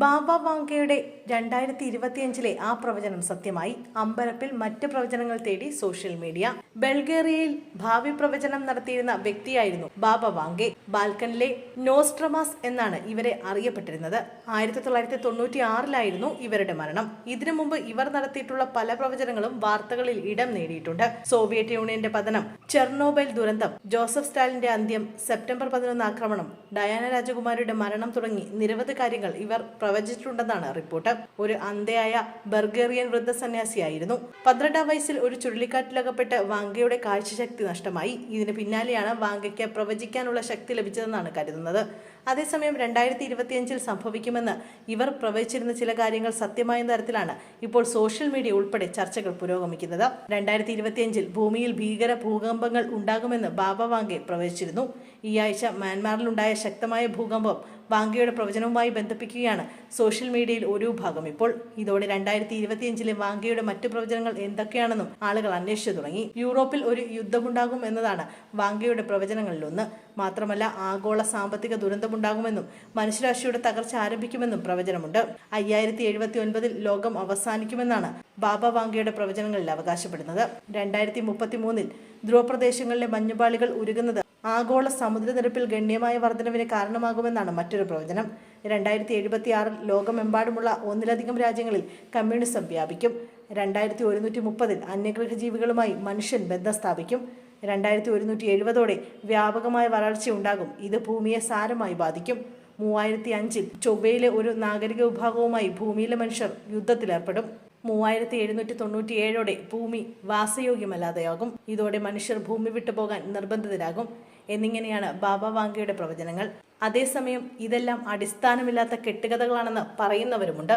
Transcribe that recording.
ബാബ വാങ്കയുടെ 2025 ആ പ്രവചനം സത്യമായി. അമ്പരപ്പിൽ മറ്റ് പ്രവചനങ്ങൾ തേടി സോഷ്യൽ മീഡിയ. ബൾഗേറിയയിൽ ഭാവി പ്രവചനം നടത്തിയിരുന്ന വ്യക്തിയായിരുന്നു ബാബ വാങ്കെ. ബാൽക്കനിലെ നോസ്ട്രമാസ് എന്നാണ് ഇവരെ അറിയപ്പെട്ടിരുന്നത്. 1996 ഇവരുടെ മരണം. ഇതിനു മുമ്പ് ഇവർ നടത്തിയിട്ടുള്ള പല പ്രവചനങ്ങളും വാർത്തകളിൽ ഇടം നേടിയിട്ടുണ്ട്. സോവിയറ്റ് യൂണിയന്റെ പതനം, ചെർണോബൈൽ ദുരന്തം, ജോസഫ് സ്റ്റാലിന്റെ അന്ത്യം, സെപ്റ്റംബർ 11 ആക്രമണം, ഡയാന രാജകുമാരിയുടെ മരണം തുടങ്ങി നിരവധി കാര്യങ്ങൾ ഇവർ പ്രവചിച്ചിട്ടുണ്ടെന്നാണ് റിപ്പോർട്ട്. ഒരു അന്ധയായ ബൾഗേറിയൻ വൃദ്ധ സന്യാസിയായിരുന്നു. 12 വയസ്സിൽ ഒരു ചുഴലിക്കാറ്റിലകപ്പെട്ട് വാങ്കയുടെ കാഴ്ചശക്തി നഷ്ടമായി. ഇതിന് പിന്നാലെയാണ് വാങ്കയ്ക്ക് പ്രവചിക്കാനുള്ള ശക്തി ലഭിച്ചതെന്നാണ് കരുതുന്നത്. അതേസമയം 2025 സംഭവിക്കുമെന്ന് ഇവർ പ്രവചിച്ചിരുന്ന ചില കാര്യങ്ങൾ സത്യമായ തരത്തിലാണ് ഇപ്പോൾ സോഷ്യൽ മീഡിയ ഉൾപ്പെടെ ചർച്ചകൾ പുരോഗമിക്കുന്നത്. 2025 ഭൂമിയിൽ ഭീകര ഭൂകമ്പങ്ങൾ ഉണ്ടാകുമെന്ന് ബാബ വാങ്കെ പ്രവചിച്ചിരുന്നു. ഈ ആഴ്ച മ്യാൻമാറിലുണ്ടായ ശക്തമായ ഭൂകമ്പം വാങ്കയുടെ പ്രവചനവുമായി ബന്ധിപ്പിക്കുകയാണ് സോഷ്യൽ മീഡിയയിൽ ഒരു ഭാഗം ഇപ്പോൾ. ഇതോടെ 2025 വാങ്കയുടെ മറ്റു പ്രവചനങ്ങൾ എന്തൊക്കെയാണെന്നും ആളുകൾ അന്വേഷിച്ചു തുടങ്ങി. യൂറോപ്പിൽ ഒരു യുദ്ധമുണ്ടാകും എന്നതാണ് വാങ്കയുടെ പ്രവചനങ്ങളിലൊന്ന്. മാത്രമല്ല, ആഗോള സാമ്പത്തിക ദുരന്തമുണ്ടാകുമെന്നും മനുഷ്യരാശിയുടെ തകർച്ച ആരംഭിക്കുമെന്നും പ്രവചനമുണ്ട്. 5079 ലോകം അവസാനിക്കുമെന്നാണ് ബാബ വാങ്കയുടെ പ്രവചനങ്ങളിൽ അവകാശപ്പെടുന്നത്. 2033 ധ്രുവപ്രദേശങ്ങളിലെ മഞ്ഞുപാളികൾ ഉരുകുന്നത് ആഗോള സമുദ്രനിരപ്പിൽ ഗണ്യമായ വർധനവിന് കാരണമാകുമെന്നാണ് മറ്റൊരു പ്രവചനം. 2076 ലോകമെമ്പാടുമുള്ള ഒന്നിലധികം രാജ്യങ്ങളിൽ കമ്മ്യൂണിസം വ്യാപിക്കും. 2130 അന്യഗ്രഹ ജീവികളുമായി മനുഷ്യൻ ബന്ധം സ്ഥാപിക്കും. 2170 വ്യാപകമായ വരൾച്ച ഉണ്ടാകും. ഇത് ഭൂമിയെ സാരമായി ബാധിക്കും. 3005 ചൊവ്വയിലെ ഒരു നാഗരിക വിഭാഗവുമായി ഭൂമിയിലെ മനുഷ്യർ യുദ്ധത്തിലേർപ്പെടും. 3797 ഭൂമി വാസയോഗ്യമല്ലാതെയാകും. ഇതോടെ മനുഷ്യർ ഭൂമി വിട്ടുപോകാൻ നിർബന്ധിതരാകും എന്നിങ്ങനെയാണ് ബാബ വാങ്കയുടെ പ്രവചനങ്ങൾ. അതേസമയം ഇതെല്ലാം അടിസ്ഥാനമില്ലാത്ത കെട്ടുകഥകളാണെന്ന് പറയുന്നവരുമുണ്ട്.